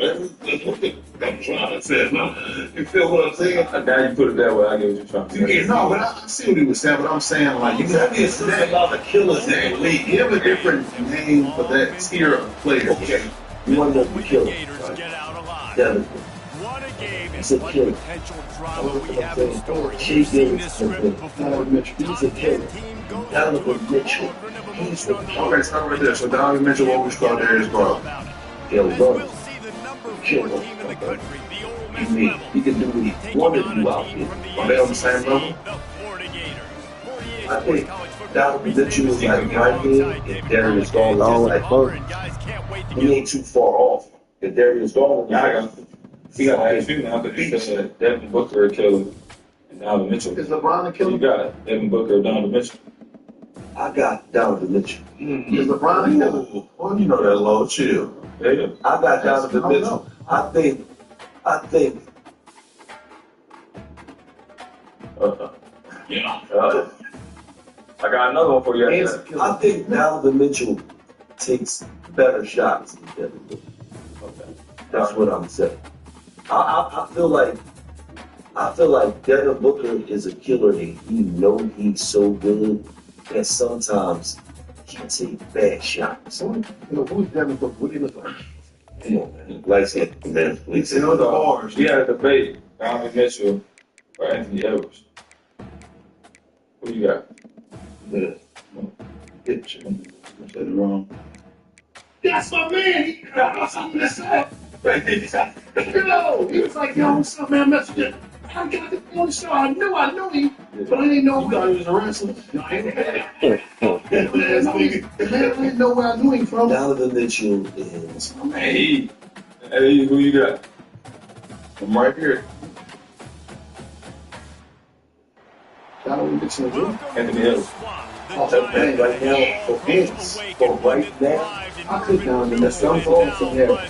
I'm trying to say, no. You feel what I'm saying? Now you put it that way, I get what you're trying to say. Yeah, no, but I see what he was saying, but I'm saying, like, you got to say about the killers in the league. Give a different name for that tier of players. Okay. You want to know the killer, right? Devin. He's a killer. Shea Gillis has been Donovan Mitchell. He's a killer. Donovan Mitchell. He's the killer. Okay, stop right there. So Donovan Mitchell always called Darius Garland. He'll run. Killer. He can do what he wanted to do out here. Are they on the same level? I think Donovan Mitchell is like right here, and Darius Garland is like first. He ain't too far off. And Darius Garland, he got to ask you now because you said Devin Booker a killer and Donovan Mitchell. Is LeBron a killer? You got Devin Booker or Donovan Mitchell? I got Donovan Mitchell. Is LeBron a killer? Well, you know that low chill. Yeah. I got Donovan Mitchell. I think. Yeah. I got another one for you. I think Donovan Mitchell takes better shots than Devin Booker. Okay. That's what I'm saying. I feel like Devin Booker is a killer and he know he's so good that sometimes he take bad shots. Who's Devin Booker? What do you look like? Come on, man. Like I said, man, please. You know the bars. We had a debate, Donovan Mitchell or Anthony Edwards. Who you got? Yeah. Get you. I said it wrong. That's my man. He was like, yo, what's up, man? Message. I got the on the show. I knew him, but I didn't know he was a wrestler. The man didn't know where I knew him from. Donovan Mitchell is. Hey, who you got? I'm right here. Donovan Mitchell. Anthony Edwards. Oh, man, right now, for Vince, for right now, I could Donovan Mitchell. I'm going from there.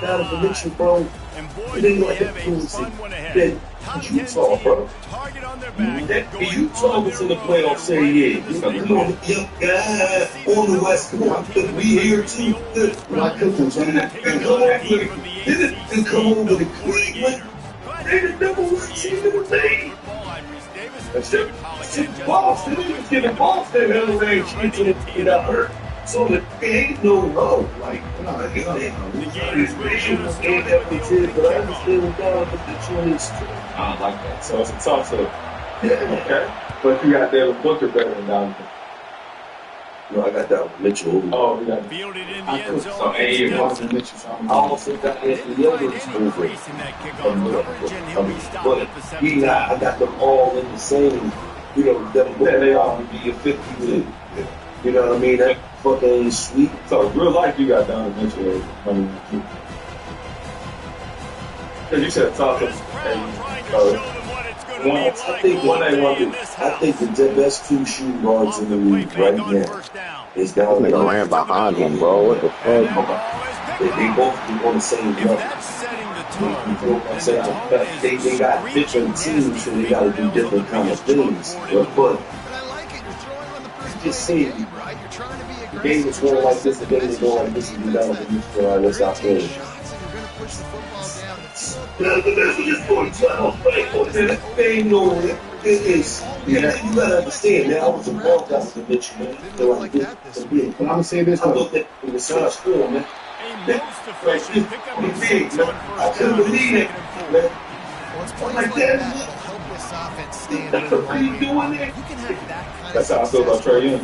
Donovan Mitchell, bro. It ain't like that Utah, bro. That Utah was in the playoffs, say yeah. Come on, on the West, come on, we here too. I could come over to Cleveland. They the number one team in the league. Boston, they was giving Boston hell range into the hurt. So there ain't no love. Like, his vision was game every team, but I understand what Donovan Mitchell is. I like that. So it's a toss up. Yeah. Okay. But you got Devin Booker better than Donovan. No, I got Donovan Mitchell. Oh, we got fielded in the end zone. So A Donovan Mitchell. I also got Anthony Edwards over. But I got them all in the same. You know, Devin Booker, they all would be a 52. You know what I mean? That fucking sweet. So real life, you got Donovan Mitchell. Because you said toss up. I think the best two shooting guards in the league right now is Donovan. Nigga ran behind him, bro. What the fuck? They both be on the same level. They got different teams, so they got to do different kind of things. But just saying, the game is going like this, the game is going like this, and you got to be sure let's not play. They know it is. You gotta understand. Now I was involved out with the bitch, man. They're like this. But I'm gonna say this I thought that it was such form, man. I couldn't believe it, man. I'm like that. That's what you doing there. That's how I feel about Trae Young.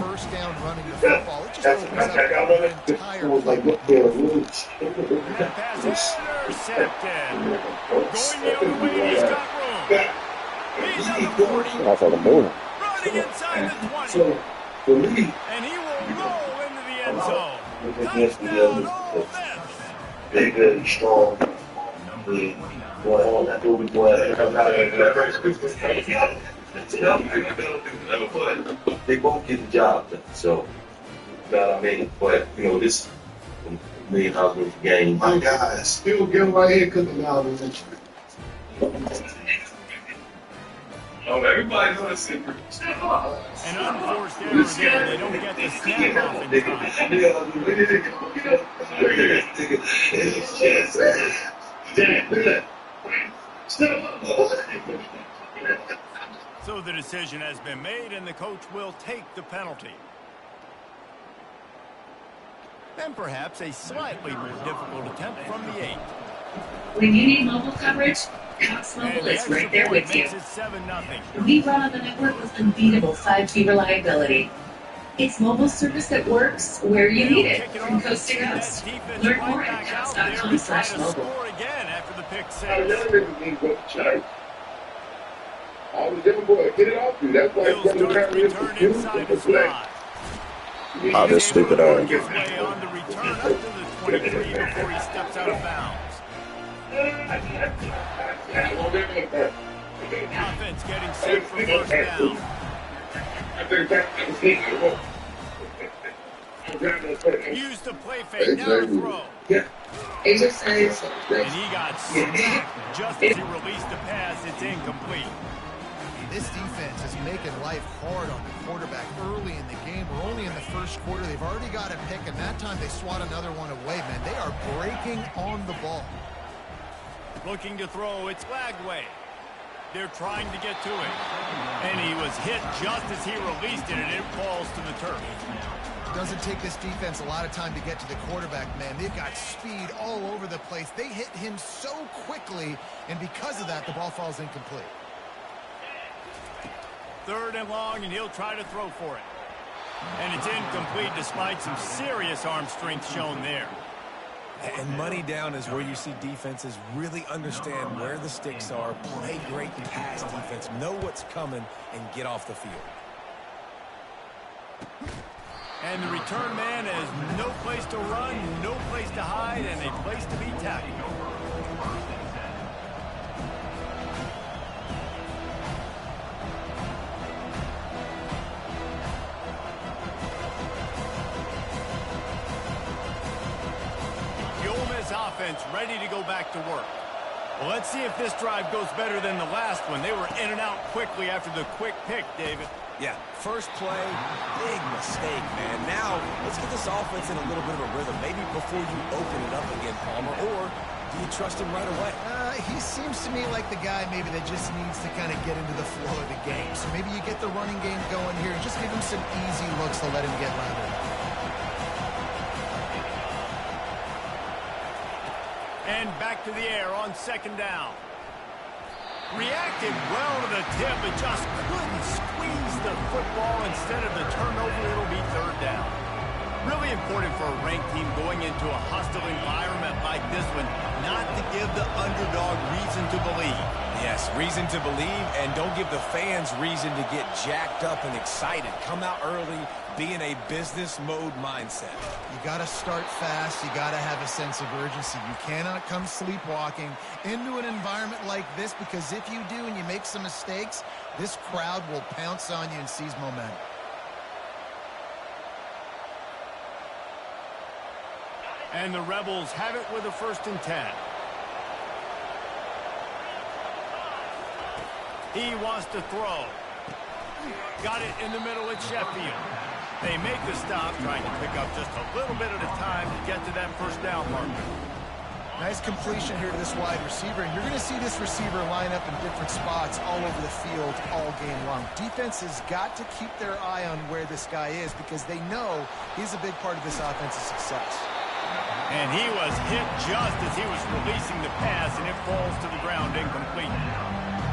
It was like, look there, really. That's like a movie. So, for me, And he will roll into the end zone. against the others, big, he's strong. Well, that's what we They both get the job done, so I mean, but you know, this $1 million game. my guys, still getting right here cooking Donovan Mitchell. Oh, everybody's on a secret. Step up. An unforced error there. They don't get the snap off in time. So the decision has been made, and the coach will take the penalty. And perhaps a slightly more difficult attempt from the 8. When you need mobile coverage, Cox Mobile is right there with you. 7-0. We run on the network with unbeatable 5G reliability. It's mobile service that works where you need it, from coast to coast. Learn more at cox.com/mobile. Again after the pick I never didn't go to church. I was never going to get it off you. That's why He'll start return inside the slot. Oh, this stupid Work his way on the return up to the 23 before he steps out of bounds. Offense getting set for first down. Use the play fake, now to throw. It just says, And he got smacked just as he released the pass. It's incomplete. This defense is making life hard on the quarterback early in the game. We're only in the first quarter. They've already got a pick, and that time they swat another one away, man. They are breaking on the ball. Looking to throw, it's Lagway. They're trying to get to it. And he was hit just as he released it, and it falls to the turf. Doesn't take this defense a lot of time to get to the quarterback, man. They've got speed all over the place. They hit him so quickly, and because of that, the ball falls incomplete. 3rd and long, and he'll try to throw for it. And it's incomplete despite some serious arm strength shown there. And money down is where you see defenses really understand where the sticks are, play great pass defense, know what's coming, and get off the field. And the return man has no place to run, no place to hide, and a place to be tackled. Offense ready to go back to work. Well, let's see if this drive goes better than the last one. They were in and out quickly after the quick pick, David. Yeah, first play, big mistake, man. Now, let's get this offense in a little bit of a rhythm. Maybe before you open it up again, Palmer, or do you trust him right away? He seems to me like the guy maybe that just needs to kind of get into the flow of the game. So maybe you get the running game going here and just give him some easy looks to let him get louder. And back to the air on 2nd down. Reacted well to the tip, but just couldn't squeeze the football. Instead of the turnover, it'll be 3rd down. Really important for a ranked team going into a hostile environment like this one, not to give the underdog reason to believe. Yes, reason to believe, and don't give the fans reason to get jacked up and excited. Come out early, be in a business mode mindset. You got to start fast. You got to have a sense of urgency. You cannot come sleepwalking into an environment like this, because if you do and you make some mistakes, this crowd will pounce on you and seize momentum. And the Rebels have it with a 1st and 10. He wants to throw. Got it in the middle at Sheffield. They make the stop, trying to pick up just a little bit at a time to get to that 1st down marker. Nice completion here to this wide receiver, and you're going to see this receiver line up in different spots all over the field all game long. Defense has got to keep their eye on where this guy is, because they know he's a big part of this offense's success. And he was hit just as he was releasing the pass, and it falls to the ground incomplete.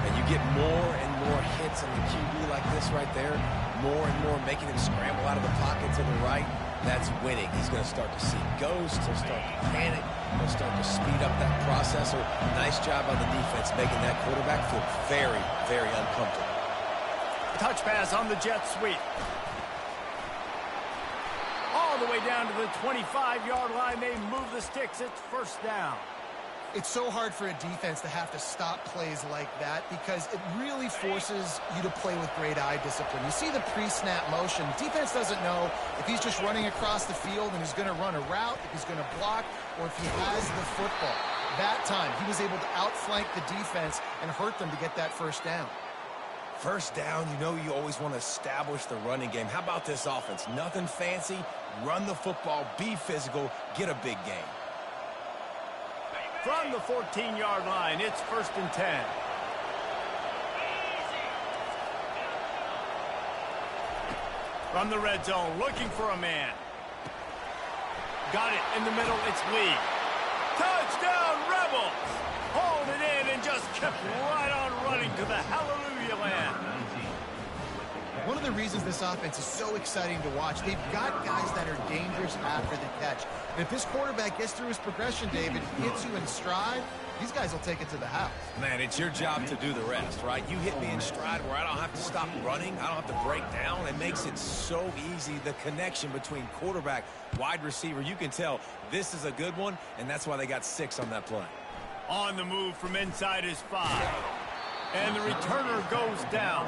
And you get more and more hits on the QB like this right there, more and more making him scramble out of the pocket to the right. That's winning. He's going to start to see ghosts. He'll start to panic. He'll start to speed up that process. So nice job on the defense making that quarterback feel very, very uncomfortable. Touch pass on the jet sweep. All the way down to the 25-yard line. They move the sticks. It's 1st down. It's so hard for a defense to have to stop plays like that, because it really forces you to play with great eye discipline. You see the pre-snap motion. Defense doesn't know if he's just running across the field and he's going to run a route, if he's going to block, or if he has the football. That time, he was able to outflank the defense and hurt them to get that 1st down. First down, you know you always want to establish the running game. How about this offense? Nothing fancy. Run the football, be physical, get a big gain. From the 14-yard line, it's 1st and 10. From the red zone, looking for a man. Got it in the middle, it's Lee. Touchdown, Rebels! Hauled it in and just kept right on running to the hallelujah land. One of the reasons this offense is so exciting to watch, they've got guys that are dangerous after the catch. And if this quarterback gets through his progression, David, hits you in stride, these guys will take it to the house. Man, it's your job to do the rest, right? You hit me in stride where I don't have to stop running. I don't have to break down. It makes it so easy, the connection between quarterback, wide receiver. You can tell this is a good one, and that's why they got 6 on that play. On the move from inside his 5. And the returner goes down.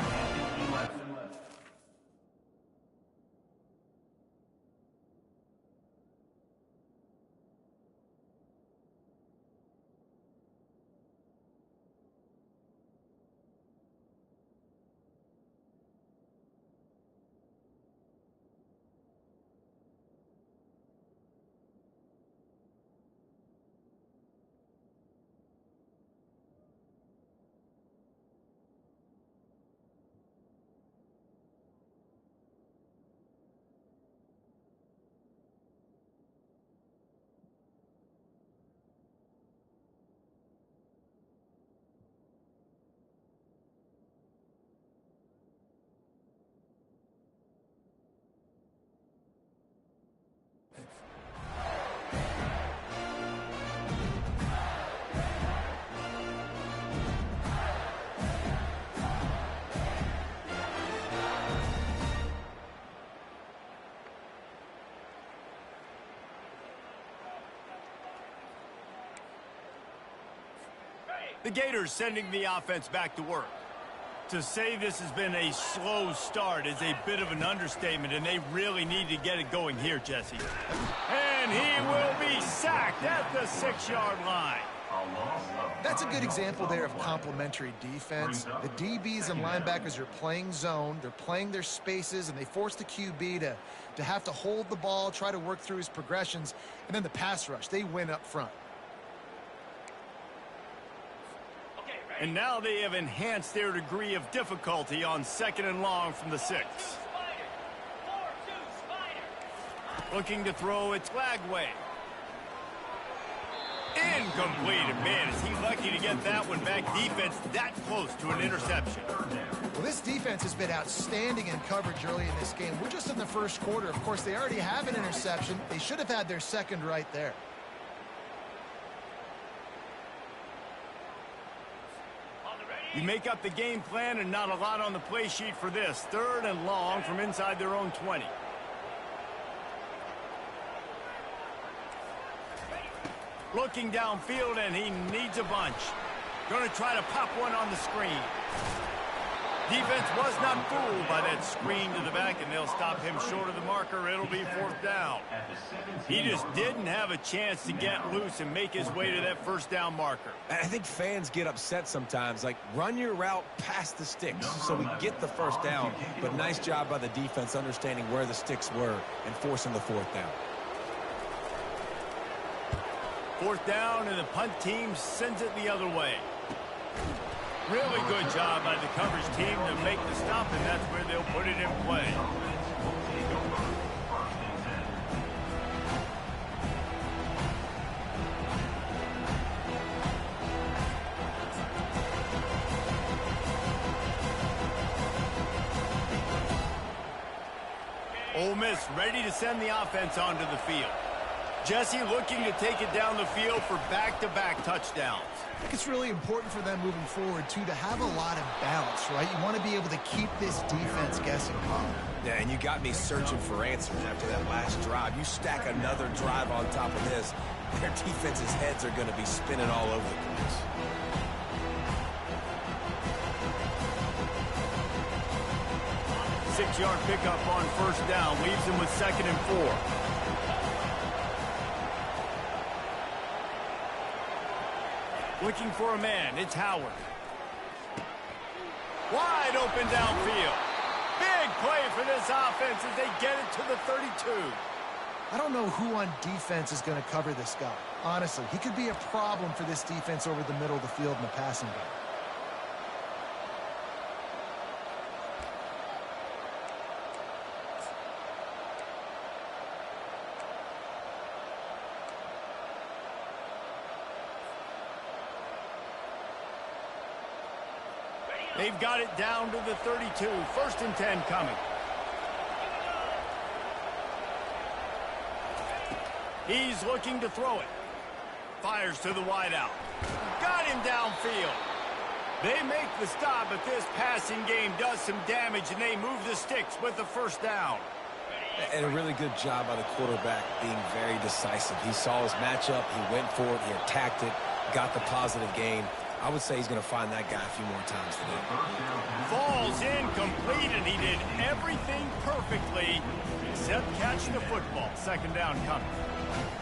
The Gators sending the offense back to work. To say this has been a slow start is a bit of an understatement, and they really need to get it going here, Jesse. And he will be sacked at the 6-yard line. That's a good example there of complementary defense. The DBs and linebackers are playing zone, they're playing their spaces, and they force the QB to have to hold the ball, try to work through his progressions, and then the pass rush, they win up front. And now they have enhanced their degree of difficulty on 2nd and long from the 6. Looking to throw, it's Lagway. Incomplete. And man, is he lucky to get that one back. Defense that close to an interception. Well, this defense has been outstanding in coverage early in this game. We're just in the first quarter. Of course, they already have an interception. They should have had their second right there. You make up the game plan and not a lot on the play sheet for this. 3rd and long from inside their own 20. Looking downfield, and he needs a bunch. Going to try to pop one on the screen. Defense was not fooled by that screen to the back, and they'll stop him short of the marker. It'll be 4th down. He just didn't have a chance to get loose and make his way to that 1st down marker. I think fans get upset sometimes, like run your route past the sticks so we get the 1st down, but nice job by the defense understanding where the sticks were and forcing the 4th down. 4th down, and the punt team sends it the other way. Really good job by the coverage team to make the stop, and that's where they'll put it in play. Ole Miss ready to send the offense onto the field. Jesse looking to take it down the field for back-to-back touchdowns. I think it's really important for them moving forward, too, to have a lot of balance, right? You want to be able to keep this defense guessing. Yeah, and you got me searching for answers after that last drive. You stack another drive on top of this, their defense's heads are going to be spinning all over the place. Six-yard pickup on 1st down, leaves him with 2nd and 4. Looking for a man, it's Howard. Wide open downfield. Big play for this offense as they get it to the 32. I don't know who on defense is going to cover this guy. Honestly, he could be a problem for this defense over the middle of the field in the passing game. They've got it down to the 32. 1st and 10 coming. He's looking to throw it. Fires to the wideout. Got him downfield. They make the stop, but this passing game does some damage, and they move the sticks with the 1st down. And a really good job by the quarterback being very decisive. He saw his matchup. He went for it. He attacked it. Got the positive gain. I would say he's going to find that guy a few more times today. Falls incomplete, and he did everything perfectly except catch the football. 2nd down coming.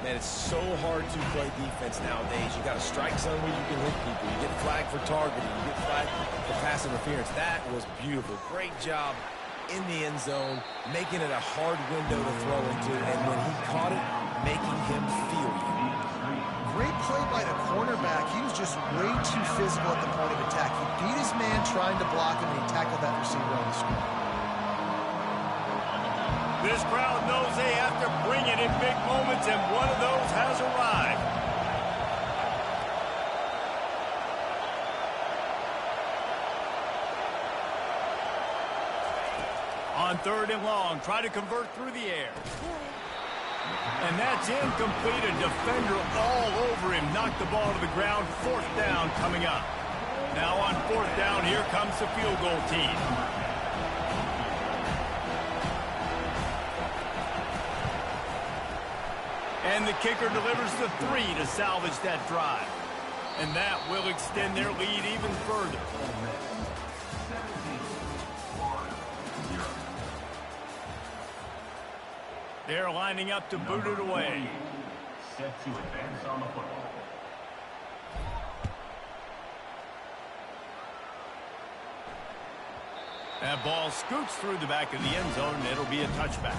Man, it's so hard to play defense nowadays. You got a strike zone where you can hit people. You get flagged for targeting. You get flagged for pass interference. That was beautiful. Great job in the end zone, making it a hard window to throw into, and when he caught it, making him feel you. Great play by the cornerback. He was just way too physical at the point of attack. He beat his man trying to block him, and he tackled that receiver on the screen. This crowd knows they have to bring it in big moments, and one of those has arrived. On 3rd and long, try to convert through the air. And that's incomplete. A defender all over him. Knocked the ball to the ground. 4th down coming up. Now on 4th down, here comes the field goal team. And the kicker delivers the 3 to salvage that drive. And that will extend their lead even further. They're lining up to boot it away. Set to advance on the football. That ball scoots through the back of the end zone, and it'll be a touchback.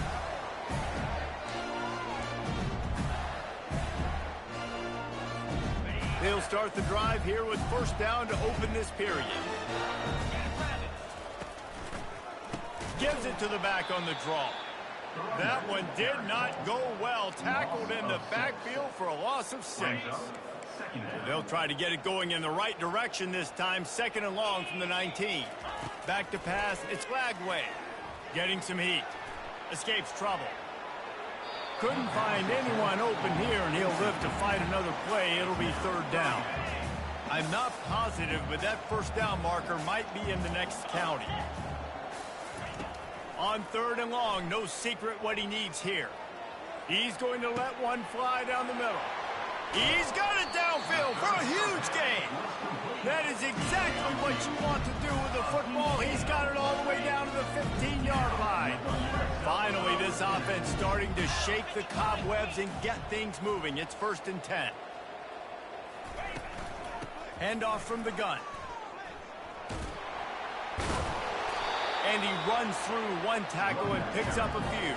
They'll start the drive here with 1st down to open this period. Gives it to the back on the draw. That one did not go well. Tackled in the backfield for a loss of 6. They'll try to get it going in the right direction this time. 2nd and long from the 19. Back to pass. It's Lagway. Getting some heat. Escapes trouble. Couldn't find anyone open here, and he'll live to fight another play. It'll be 3rd down. I'm not positive, but that 1st down marker might be in the next county. On 3rd and long, no secret what he needs here. He's going to let one fly down the middle. He's got it downfield for a huge gain. That is exactly what you want to do with the football. He's got it all the way down to the 15-yard line. Finally, this offense starting to shake the cobwebs and get things moving. It's 1st and 10. Handoff from the gun. And he runs through one tackle and picks up a few.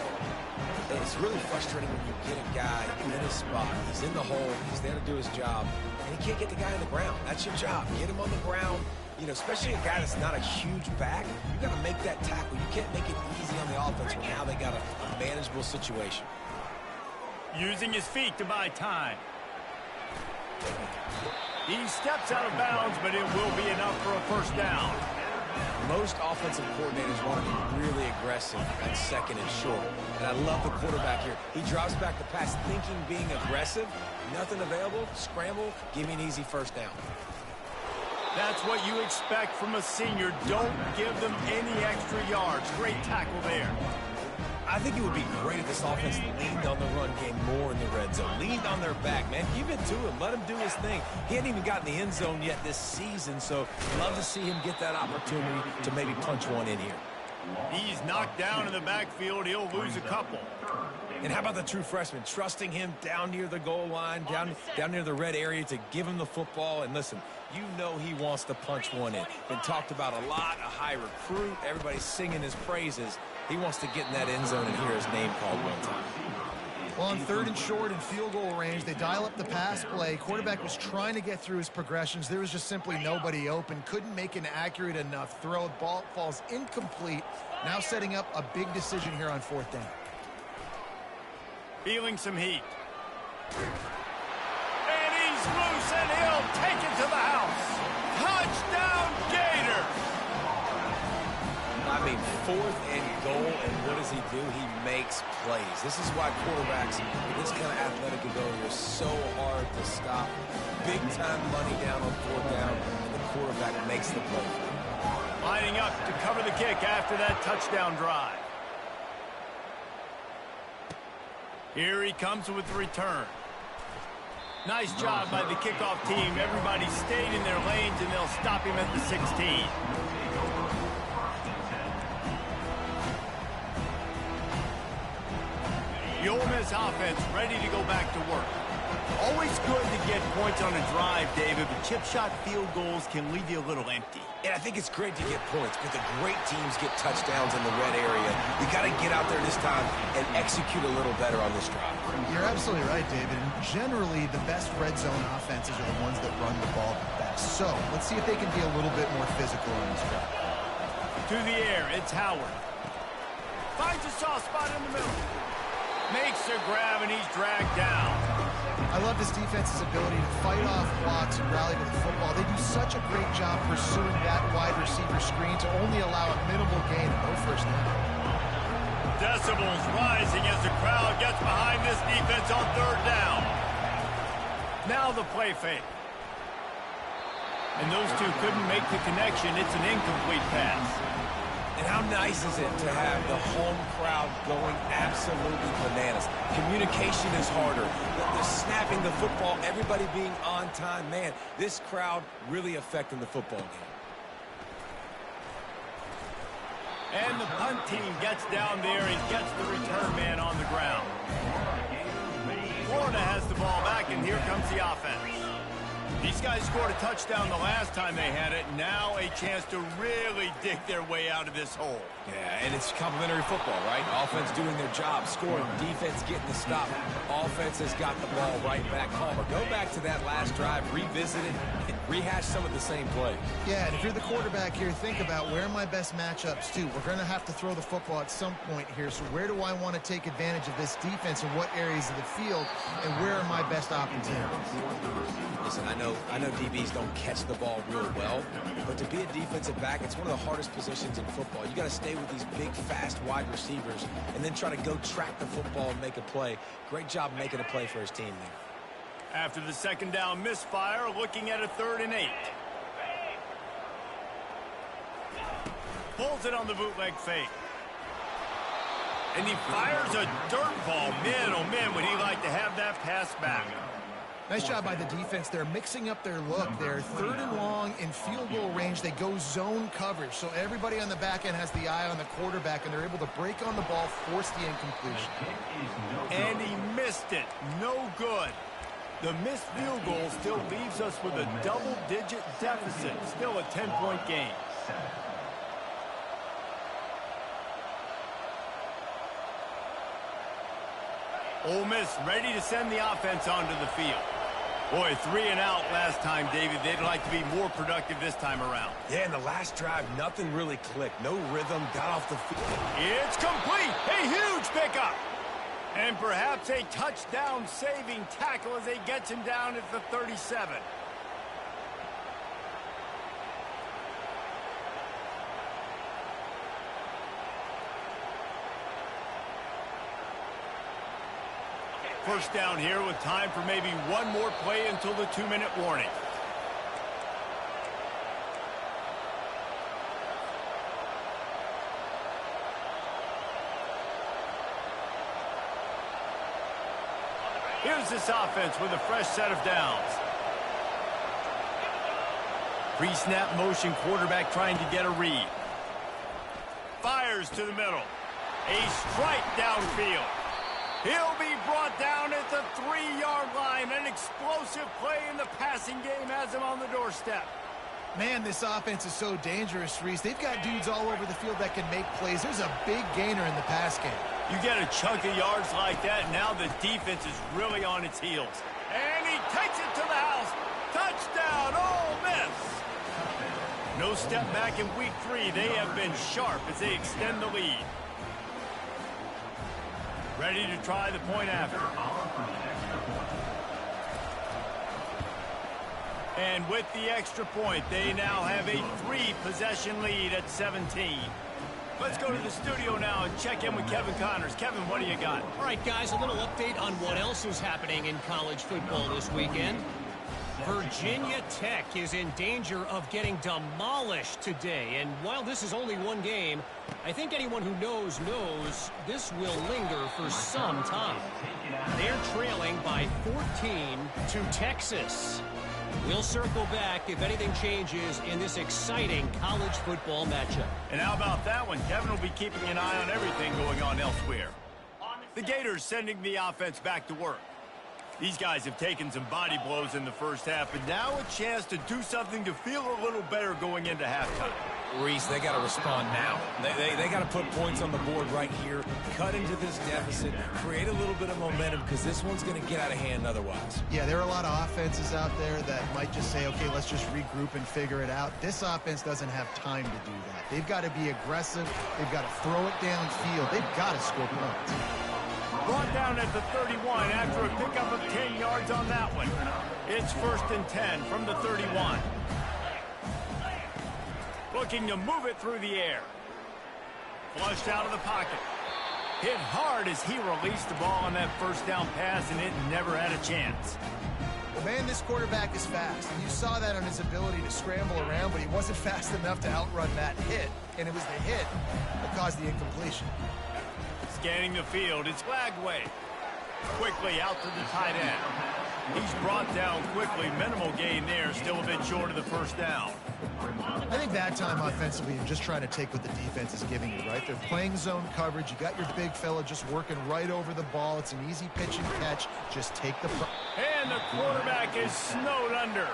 It's really frustrating when you get a guy in his spot. He's in the hole. He's there to do his job. And he can't get the guy on the ground. That's your job. Get him on the ground. You know, especially a guy that's not a huge back. You got to make that tackle. You can't make it easy on the offense when now they got a manageable situation. Using his feet to buy time. He steps out of bounds, but it will be enough for a 1st down. Most offensive coordinators want to be really aggressive at 2nd and short. And I love the quarterback here. He drops back the pass thinking being aggressive. Nothing available. Scramble. Give me an easy 1st down. That's what you expect from a senior. Don't give them any extra yards. Great tackle there. I think it would be great if this offense leaned on the run game more in the red zone. Leaned on their back, man. Give it to him. Let him do his thing. He hadn't even gotten the end zone yet this season, so love to see him get that opportunity to maybe punch one in here. He's knocked down in the backfield. He'll lose a couple. And how about the true freshman? Trusting him down near the goal line, down near the red area to give him the football. And listen, you know he wants to punch one in. Been talked about a lot, a high recruit. Everybody's singing his praises. He wants to get in that end zone and hear his name called one time. Well, on 3rd and short and field goal range, they dial up the pass play. Quarterback was trying to get through his progressions. There was just simply nobody open. Couldn't make an accurate enough throw. Ball falls incomplete. Now setting up a big decision here on 4th down. Feeling some heat. And he's loose, and he'll take it to the house. Touchdown, Gators! I mean, 4th and goal, and what does he do? He makes plays. This is why quarterbacks with this kind of athletic ability are so hard to stop. Big-time money down on 4th down, and the quarterback makes the play. Lining up to cover the kick after that touchdown drive. Here he comes with the return. Nice job by the kickoff team. Everybody stayed in their lanes, and they'll stop him at the 16. The Ole Miss offense ready to go back to work. Always good to get points on a drive, David, but chip shot field goals can leave you a little empty. And I think it's great to get points, but the great teams get touchdowns in the red area. You got to get out there this time and execute a little better on this drive. You're absolutely right, David. And generally, the best red zone offenses are the ones that run the ball the best. So let's see if they can be a little bit more physical on this drive. To the air, it's Howard. Finds a soft spot in the middle. Makes a grab, and he's dragged down. I love this defense's ability to fight off blocks and rally to the football. They do such a great job pursuing that wide receiver screen to only allow a minimal gain and no first down. Decibels rising as the crowd gets behind this defense on 3rd down. Now the play fake. And those two couldn't make the connection. It's an incomplete pass. And how nice is it to have the home crowd going absolutely bananas? Communication is harder. They're snapping the football, everybody being on time. Man, this crowd really affecting the football game. And the punt team gets down there and gets the return man on the ground. Florida has the ball back, and here comes the offense. These guys scored a touchdown the last time they had it. Now a chance to really dig their way out of this hole. Yeah, and it's complimentary football, right? Offense doing their job, scoring, defense getting the stop. Offense has got the ball right back home. Or go back to that last drive, revisit it, and rehash some of the same plays. Yeah, and if you're the quarterback here, think about where are my best matchups too. We're going to have to throw the football at some point here. So where do I want to take advantage of this defense and what areas of the field, and where are my best opportunities? Listen, I know DBs don't catch the ball real well, but to be a defensive back, it's one of the hardest positions in football. You got to stay with these big, fast wide receivers and then try to go track the football and make a play. Great job making a play for his team there. After the 2nd down misfire, looking at a 3rd and 8. Pulls it on the bootleg fake. And he fires a dirt ball. Man, oh man, would he like to have that pass back. Nice job by the defense. They're mixing up their look. They're 3rd and long in field goal range. They go zone coverage. So everybody on the back end has the eye on the quarterback, and they're able to break on the ball, force the incompletion. And he missed it. No good. The missed field goal still leaves us with a double-digit deficit. Still a 10-point game. Ole Miss ready to send the offense onto the field. Boy, 3 and out last time, David. They'd like to be more productive this time around. Yeah, in the last drive, nothing really clicked. No rhythm, got off the field. It's complete. A huge pickup. And perhaps a touchdown-saving tackle as they gets him down at the 37. First down here with time for maybe one more play until the 2-minute warning. Here's this offense with a fresh set of downs. Pre-snap motion, quarterback trying to get a read. Fires to the middle. A strike downfield. He'll be brought down at the 3-yard line. An explosive play in the passing game has him on the doorstep. Man, this offense is so dangerous, Reese. They've got dudes all over the field that can make plays. There's a big gainer in the pass game. You get a chunk of yards like that, now the defense is really on its heels. And he takes it to the house. Touchdown, Ole Miss. No step back in week 3. They have been sharp as they extend the lead. Ready to try the point after. And with the extra point, they now have a 3-possession lead at 17. Let's go to the studio now and check in with Kevin Connors. Kevin, what do you got? All right, guys, a little update on what else is happening in college football this weekend. Virginia Tech is in danger of getting demolished today. And while this is only one game, I think anyone who knows this will linger for some time. They're trailing by 14 to Texas. We'll circle back if anything changes in this exciting college football matchup. And how about that one? Kevin will be keeping an eye on everything going on elsewhere. The Gators sending the offense back to work. These guys have taken some body blows in the first half, but now a chance to do something to feel a little better going into halftime. Reese, they got to respond now. They got to put points on the board right here, cut into this deficit, create a little bit of momentum because this one's going to get out of hand otherwise. Yeah, there are a lot of offenses out there that might just say, okay, let's just regroup and figure it out. This offense doesn't have time to do that. They've got to be aggressive. They've got to throw it downfield. They've got to score points. Brought down at the 31 after a pickup of 10 yards on that one. It's 1st and 10 from the 31. Looking to move it through the air. Flushed out of the pocket. Hit hard as he released the ball on that first down pass, and it never had a chance. Well, man, this quarterback is fast. And you saw that on his ability to scramble around, but he wasn't fast enough to outrun that hit. And it was the hit that caused the incompletion. Scanning the field, it's Lagway. Quickly out to the tight end. He's brought down quickly. Minimal gain there, still a bit short of the first down. I think that time offensively, you're just trying to take what the defense is giving you, right? They're playing zone coverage. You got your big fella just working right over the ball. It's an easy pitch and catch. Just take the... And the quarterback is snowed under.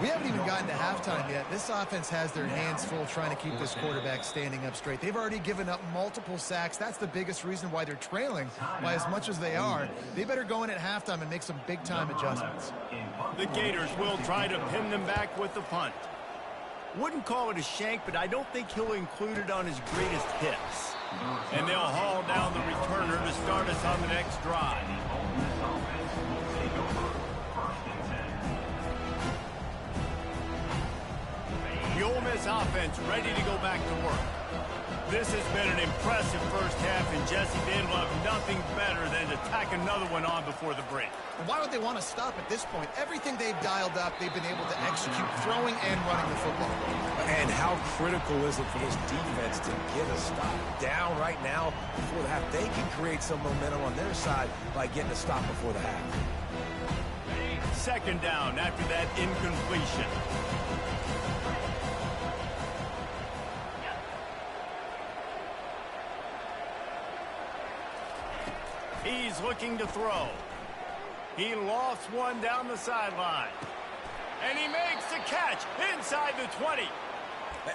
We haven't even gotten to halftime yet. This offense has their hands full trying to keep this quarterback standing up straight. They've already given up multiple sacks. That's the biggest reason why they're trailing by as much as they are. They better go in at halftime and make some big-time adjustments. The Gators will try to pin them back with the punt. Wouldn't call it a shank, but I don't think he'll include it on his greatest hits. And they'll haul down the returner to start us on the next drive. The Ole Miss offense ready to go back to work. This has been an impressive first half, and Jesse, they'd love nothing better than to tack another one on before the break. Why would they want to stop at this point? Everything they've dialed up, they've been able to execute throwing and running the football. And how critical is it for this defense to get a stop down right now before the half? They can create some momentum on their side by getting a stop before the half. 2nd down after that incompletion. He's looking to throw. He lost one down the sideline. And he makes the catch inside the 20.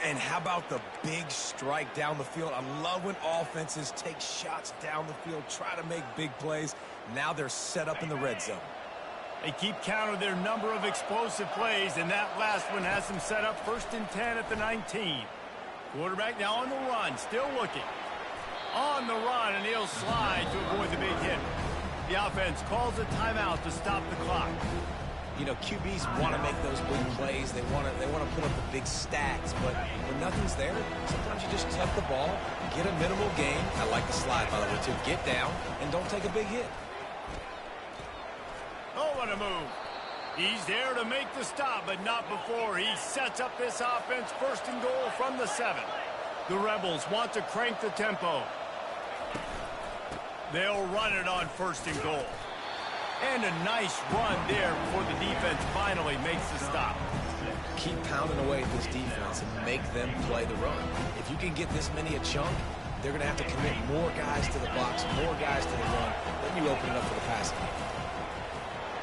And how about the big strike down the field? I love when offenses take shots down the field, try to make big plays. Now they're set up in the red zone. They keep count of their number of explosive plays, and that last one has them set up 1st and 10 at the 19. Quarterback now on the run, still looking. On the run, and he'll slide to avoid the big hit. The offense calls a timeout to stop the clock. You know, QBs want to make those big plays. They want to put up the big stats, but when nothing's there, sometimes you just tuck the ball, get a minimal gain. I like the slide, by the way, too. Get down and don't take a big hit. Oh, what a move. He's there to make the stop, but not before he sets up this offense 1st and goal from the 7. The Rebels want to crank the tempo. They'll run it on 1st and goal. And a nice run there before the defense finally makes the stop. Keep pounding away at this defense and make them play the run. If you can get this many a chunk, they're going to have to commit more guys to the box, more guys to the run. Then you open it up for the passing game.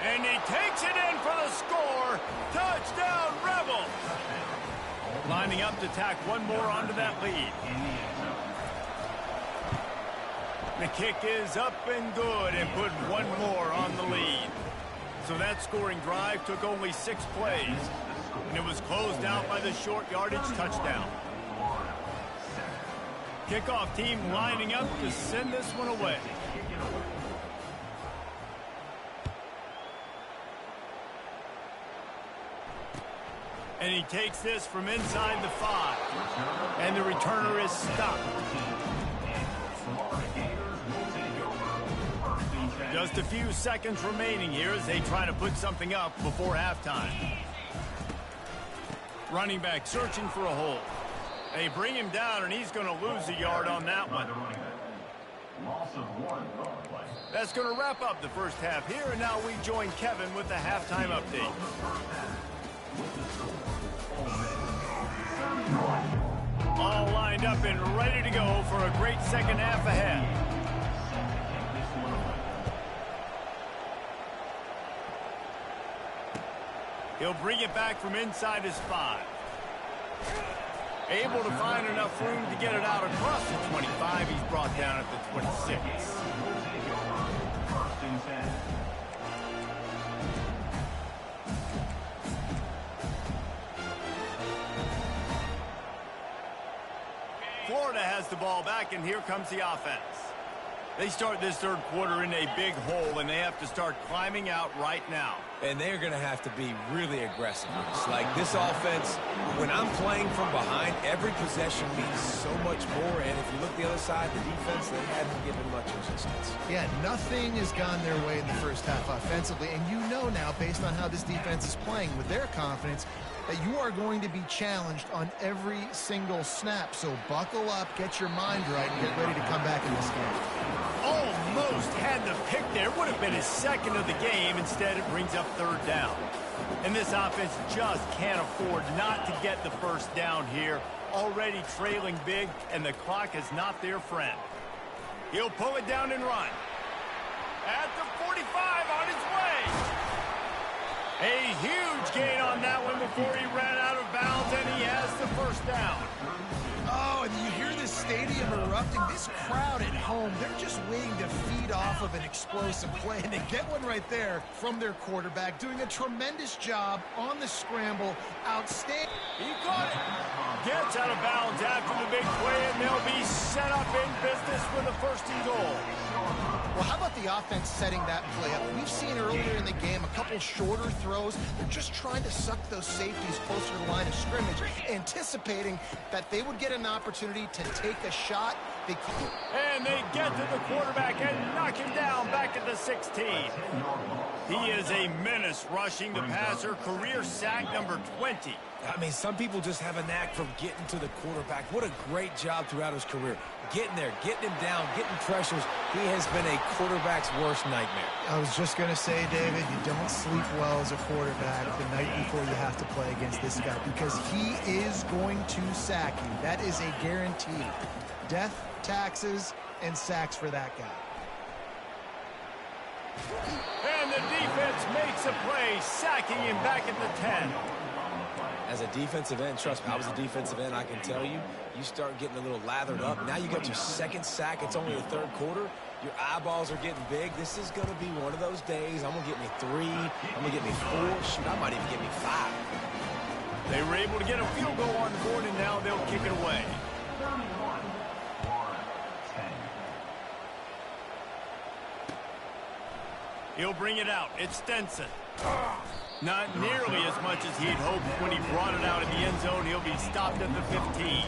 And he takes it in for the score. Touchdown, Rebels. Lining up to tack one more onto that lead. The kick is up and good and put one more on the lead. So that scoring drive took only 6 plays. And it was closed out by the short yardage touchdown. Kickoff team lining up to send this one away. And he takes this from inside the 5. And the returner is stopped. Just a few seconds remaining here as they try to put something up before halftime. Running back searching for a hole. They bring him down, and he's going to lose a yard on that one. That's going to wrap up the first half here, and now we join Kevin with the halftime update. All lined up and ready to go for a great second half ahead. He'll bring it back from inside his 5. Able to find enough room to get it out across the 25. He's brought down at the 26. Florida has the ball back, and here comes the offense. They start this third quarter in a big hole, and they have to start climbing out right now. And they're going to have to be really aggressive. It's like this offense, when I'm playing from behind, every possession means so much more. And if you look the other side, the defense, they haven't given much resistance. Yeah, nothing has gone their way in the first half offensively. And you know now, based on how this defense is playing with their confidence, that you are going to be challenged on every single snap. So buckle up, get your mind right, and get ready to come back in this game. Almost had the pick there. Would have been his second of the game. Instead, it brings up third down. And this offense just can't afford not to get the first down here. Already trailing big, and the clock is not their friend. He'll pull it down and run. At the 45 on his way. A huge gain on that one before he ran out of bounds, and he has the first down. Oh, and you hear this stadium erupting. This crowd at home, they're just waiting to feed off of an explosive play. And they get one right there from their quarterback, doing a tremendous job on the scramble. Outstanding. He caught it. Gets out of bounds after the big play, and they'll be set up in business with a first and goal. Well, how about the offense setting that play up? We've seen earlier in the game a couple shorter throws. They're just trying to suck those safeties closer to the line of scrimmage, anticipating that they would get an opportunity to take a shot. And they get to the quarterback and knock him down back at the 16. He is a menace rushing the passer, career sack number 20. I mean, some people just have a knack for getting to the quarterback. What a great job throughout his career. Getting there, getting him down, getting pressures. He has been a quarterback's worst nightmare. I was just going to say, David, you don't sleep well as a quarterback the night before you have to play against this guy because he is going to sack you. That is a guarantee. Death, taxes, and sacks for that guy. And the defense makes a play, sacking him back at the 10. As a defensive end, trust me, I was a defensive end, I can tell you, you start getting a little lathered up. Now you got your second sack. It's only the third quarter. Your eyeballs are getting big. This is going to be one of those days. I'm going to get me 3. I'm going to get me 4. Shoot, I might even get me 5. They were able to get a field goal on the board, and now they'll kick it away. He'll bring it out. It's Stenson. Not nearly as much as he'd hoped when he brought it out in the end zone. He'll be stopped at the 15.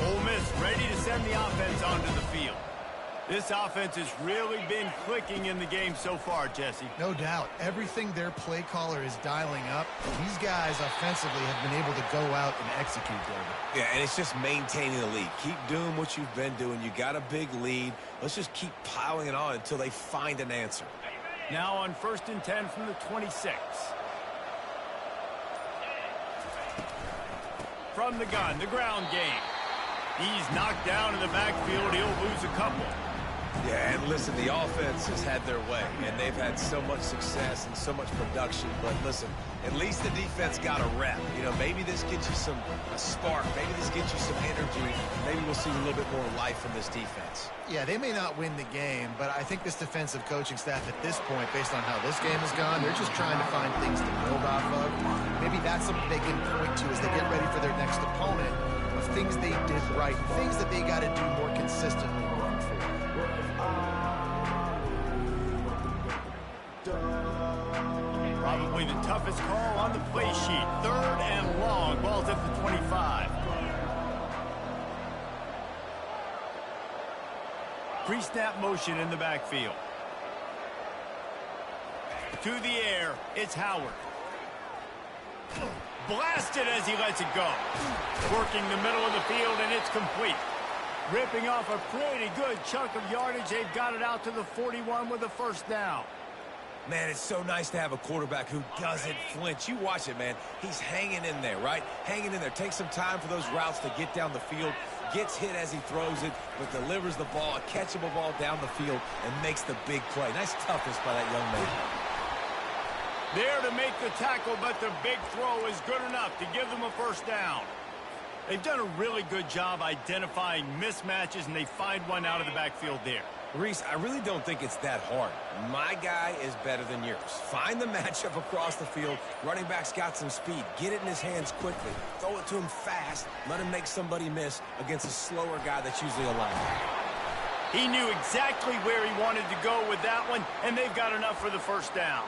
Ole Miss ready to send the offense onto the field. This offense has really been clicking in the game so far, Jesse. No doubt. Everything their play caller is dialing up, these guys offensively have been able to go out and execute, David. Yeah, and it's just maintaining the lead. Keep doing what you've been doing. You got a big lead. Let's just keep piling it on until they find an answer. Now on 1st and 10 from the 26. From the gun, the ground game. He's knocked down in the backfield. He'll lose a couple. Yeah, and listen, the offense has had their way, and they've had so much success and so much production. But listen, at least the defense got a rep. You know, maybe this gets you a spark. Maybe this gets you some energy. Maybe we'll see a little bit more life from this defense. Yeah, they may not win the game, but I think this defensive coaching staff at this point, based on how this game has gone, they're just trying to find things to build off of. Maybe that's something they can point to as they get ready for their next opponent, of things they did right, things that they got to do more consistently moving forward. Probably the toughest call on the play sheet. 3rd and long. Ball's at the 25. Pre-snap motion in the backfield. To the air, it's Howard. Blasted as he lets it go. Working the middle of the field, and it's complete. Ripping off a pretty good chunk of yardage. They've got it out to the 41 with a 1st down. Man, it's so nice to have a quarterback who doesn't flinch. You watch it, man. He's hanging in there, right? Hanging in there. Takes some time for those routes to get down the field. Gets hit as he throws it, but delivers the ball, a catchable ball down the field, and makes the big play. Nice toughness by that young man. There to make the tackle, but the big throw is good enough to give them a 1st down. They've done a really good job identifying mismatches, and they find one out of the backfield there. Reese, I really don't think it's that hard. My guy is better than yours. Find the matchup across the field. Running back's got some speed. Get it in his hands quickly. Throw it to him fast. Let him make somebody miss against a slower guy that's usually a linebacker. He knew exactly where he wanted to go with that one, and they've got enough for the 1st down.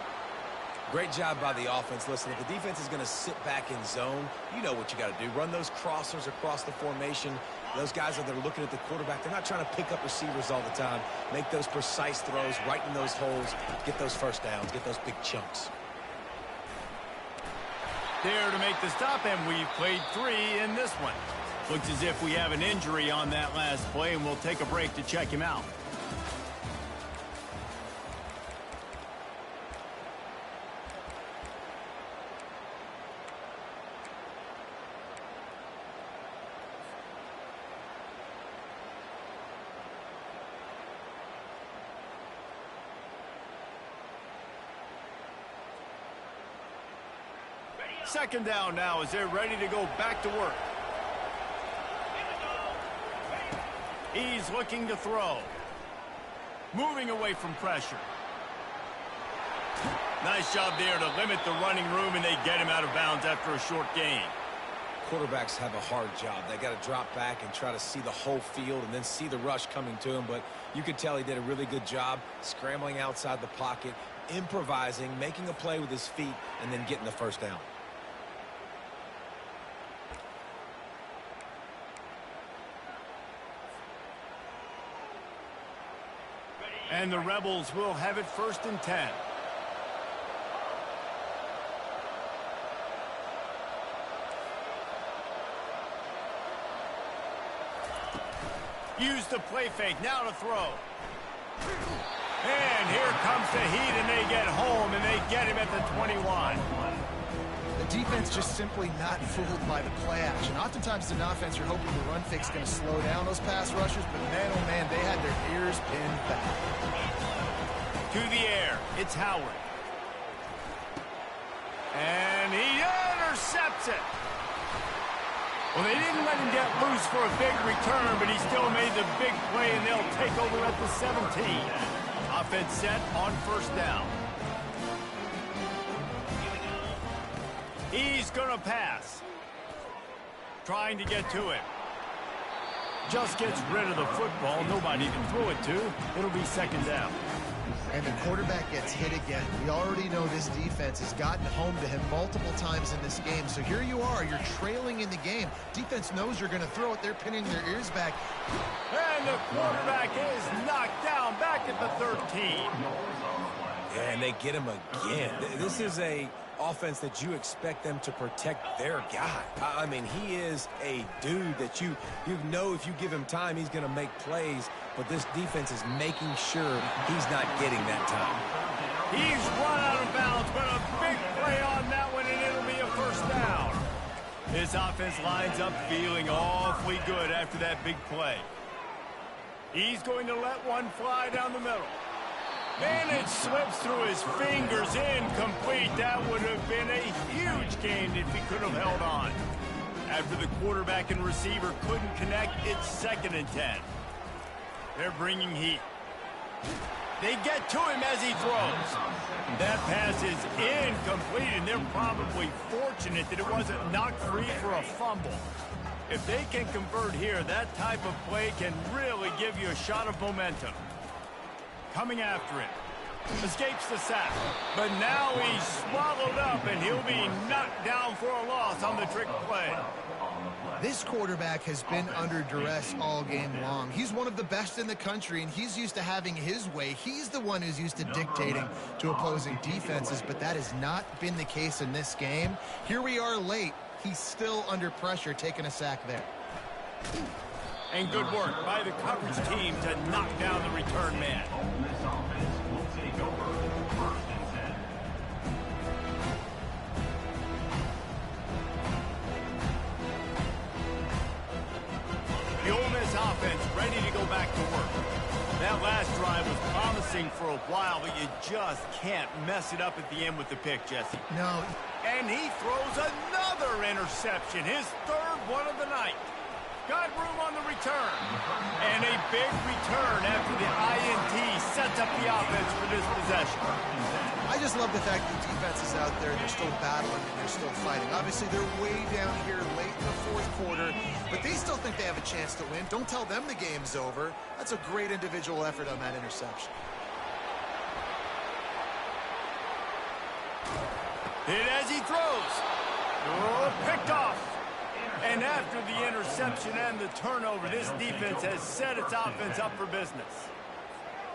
Great job by the offense. Listen, if the defense is going to sit back in zone, you know what you got to do. Run those crossers across the formation. Those guys that are looking at the quarterback, they're not trying to pick up receivers all the time. Make those precise throws, right in those holes, get those 1st downs, get those big chunks. There to make the stop, and we've played 3 in this one. Looks as if we have an injury on that last play, and we'll take a break to check him out. Second down now as they're ready to go back to work. He's looking to throw. Moving away from pressure. Nice job there to limit the running room, and they get him out of bounds after a short gain. Quarterbacks have a hard job. They got to drop back and try to see the whole field and then see the rush coming to him. But you could tell he did a really good job scrambling outside the pocket, improvising, making a play with his feet, and then getting the 1st down. And the Rebels will have it 1st and 10. Use the play fake, now to throw. And here comes the heat, and they get home, and they get him at the 21. The defense just simply not fooled by the play action. Oftentimes, as an offense, you're hoping the run fake's going to slow down those pass rushers, but man, oh man, they had their ears pinned back. To the air, it's Howard. And he intercepts it. Well, they didn't let him get loose for a big return, but he still made the big play, and they'll take over at the 17. Offense set on 1st down. He's going to pass. Trying to get to it. Just gets rid of the football. Nobody to throw it to. It'll be 2nd down. And the quarterback gets hit again. We already know this defense has gotten home to him multiple times in this game. So here you are. You're trailing in the game. Defense knows you're going to throw it. They're pinning their ears back. And the quarterback is knocked down back at the 13. Yeah, and they get him again. This is a offense that you expect them to protect their guy. I mean, he is a dude that you know if you give him time, he's going to make plays. But this defense is making sure he's not getting that time. He's run out of bounds, but a big play on that one, and it'll be a first down. This offense lines up feeling awfully good after that big play. He's going to let one fly down the middle. And it slips through his fingers, incomplete. That would have been a huge gain if he could have held on. After the quarterback and receiver couldn't connect, it's 2nd and 10. They're bringing heat. They get to him as he throws. That pass is incomplete, and they're probably fortunate that it wasn't knocked free for a fumble. If they can convert here, that type of play can really give you a shot of momentum. Coming after him. Escapes the sack. But now he's swallowed up, and he'll be knocked down for a loss on the trick play. This quarterback has been under duress all game long. He's one of the best in the country, and he's used to having his way. He's the one who's used to dictating to opposing defenses, but that has not been the case in this game. Here we are late. He's still under pressure, taking a sack there. And good work by the coverage team to knock down the return man. The Ole Miss offense ready to go back to work. That last drive was promising for a while, but you just can't mess it up at the end with the pick, Jesse. No. And he throws another interception, his 3rd one of the night. Got room on the return. And a big return after the INT sets up the offense for this possession. I just love the fact that the defense is out there. They're still battling and they're still fighting. Obviously, they're way down here late in the 4th quarter, but they still think they have a chance to win. Don't tell them the game's over. That's a great individual effort on that interception. Hit as he throws. Oh, picked off. And after the interception and the turnover, this defense has set its offense up for business.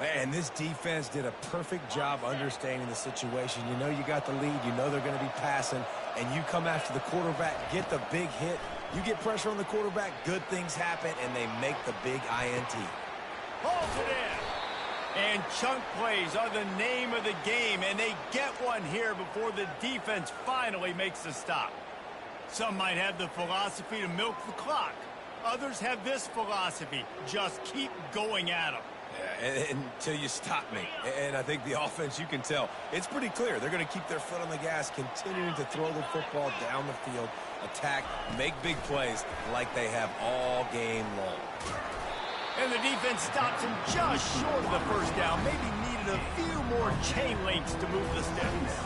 And this defense did a perfect job understanding the situation. You know you got the lead. You know they're going to be passing. And you come after the quarterback, get the big hit. You get pressure on the quarterback, good things happen, and they make the big INT. Holds it in. And chunk plays are the name of the game, and they get one here before the defense finally makes the stop. Some might have the philosophy to milk the clock. Others have this philosophy, just keep going at them. Yeah, until you stop me. And I think the offense, you can tell, it's pretty clear. They're going to keep their foot on the gas, continuing to throw the football down the field, attack, make big plays like they have all game long. And the defense stops him just short of the first down. Maybe needed a few more chain links to move the sticks.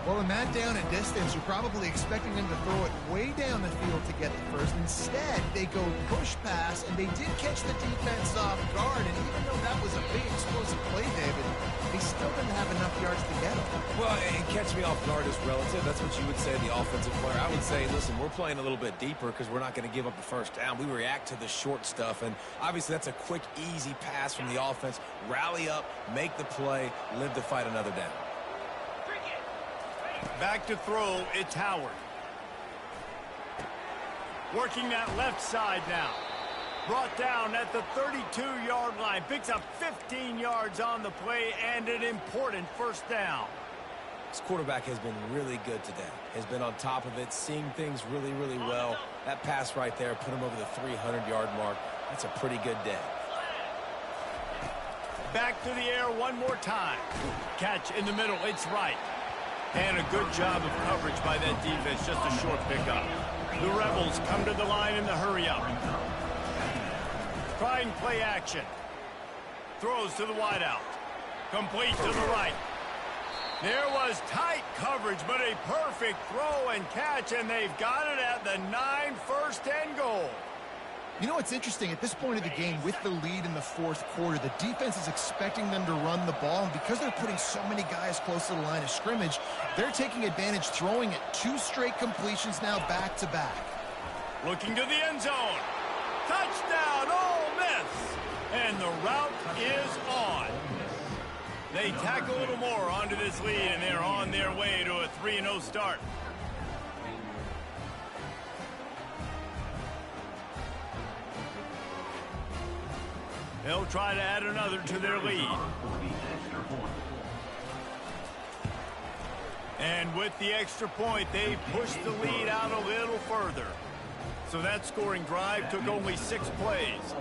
Well, in that down and distance, you're probably expecting them to throw it way down the field to get the first. Instead, they go push pass, and they did catch the defense off guard. And even though that was a big explosive play, David, they still didn't have enough yards to get them. Well, and catch me off guard is relative. That's what you would say, the offensive player. I would say, listen, we're playing a little bit deeper because we're not going to give up the first down. We react to the short stuff, and obviously that's a quick, easy pass from the offense. Rally up, make the play, live to fight another down. Back to throw, it's Howard. Working that left side now. Brought down at the 32-yard line. Picks up 15 yards on the play and an important first down. This quarterback has been really good today. Has been on top of it, seeing things really, really well. That pass right there put him over the 300-yard mark. That's a pretty good day. Back to the air one more time. Catch in the middle, it's right. And a good job of coverage by that defense, just a short pickup. The Rebels come to the line in the hurry-up. Trying play action. Throws to the wideout. Complete to the right. There was tight coverage, but a perfect throw and catch, and they've got it at the 9, 1st and goal. You know what's interesting? At this point of the game, with the lead in the fourth quarter, the defense is expecting them to run the ball, and because they're putting so many guys close to the line of scrimmage, they're taking advantage, throwing it 2 straight completions now back-to-back. Looking to the end zone. Touchdown, Ole Miss! And the route is on. They tack a little more onto this lead, and they're on their way to a 3-0 start. They'll try to add another to their lead. And with the extra point, they pushed the lead out a little further. So that scoring drive took only 6 plays.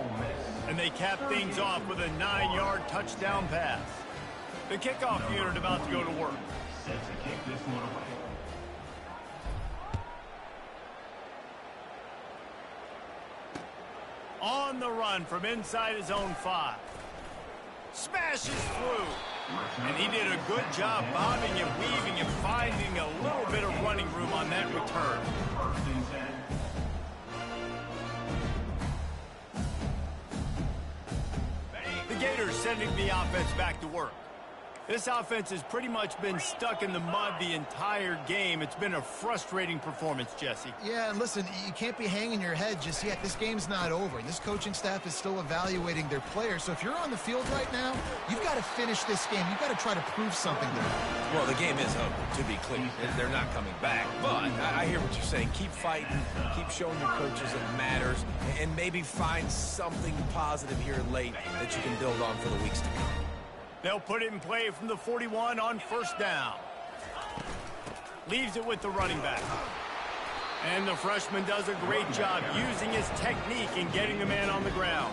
And they capped things off with a 9-yard touchdown pass. The kickoff unit about to go to work. Set to kick this one away. On the run from inside his own 5. Smashes through. And he did a good job bobbing and weaving and finding a little bit of running room on that return. The Gators sending the offense back to work. This offense has pretty much been stuck in the mud the entire game. It's been a frustrating performance, Jesse. Yeah, and listen, you can't be hanging your head just yet. This game's not over, and this coaching staff is still evaluating their players. So if you're on the field right now, you've got to finish this game. You've got to try to prove something there. Well, the game is over, to be clear. They're not coming back. But I hear what you're saying. Keep fighting. Keep showing your coaches it matters. And maybe find something positive here late that you can build on for the weeks to come. They'll put it in play from the 41 on first down. Leaves it with the running back. And the freshman does a great job using his technique and getting the man on the ground.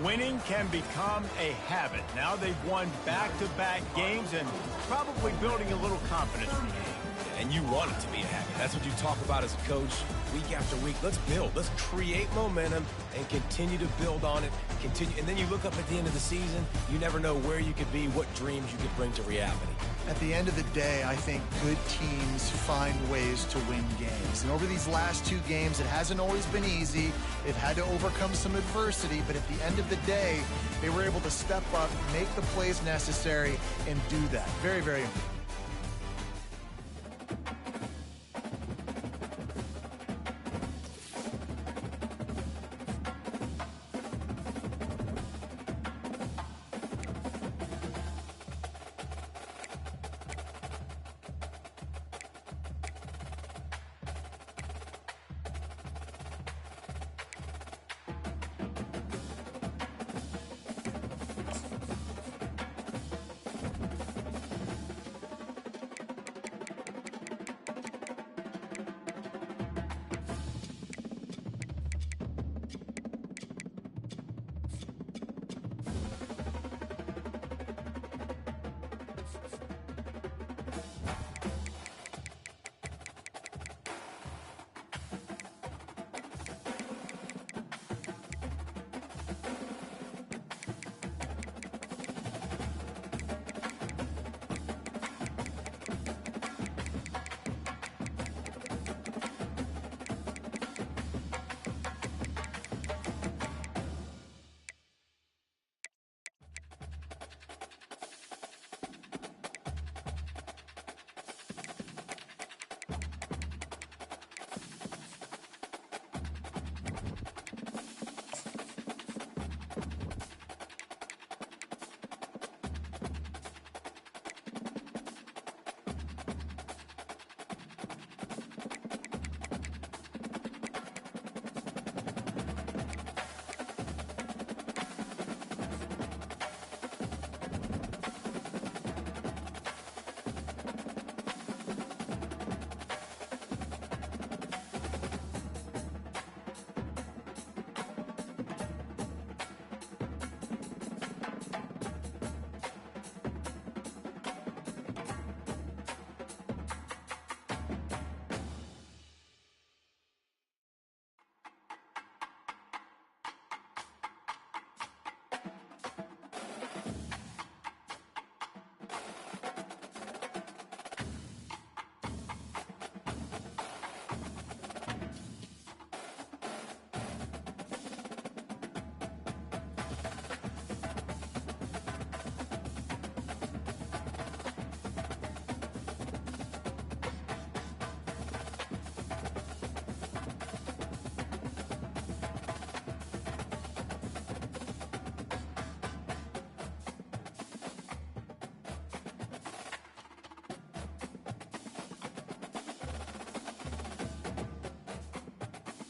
Winning can become a habit. Now they've won back-to-back games and probably building a little confidence. And you want it to be a habit. That's what you talk about as a coach week after week. Let's build. Let's create momentum and continue to build on it. Continue, and then you look up at the end of the season, you never know where you could be, what dreams you could bring to reality. At the end of the day, I think good teams find ways to win games. And over these last 2 games, it hasn't always been easy. They've had to overcome some adversity, but at the end of the day, they were able to step up, make the plays necessary, and do that. Very, very important.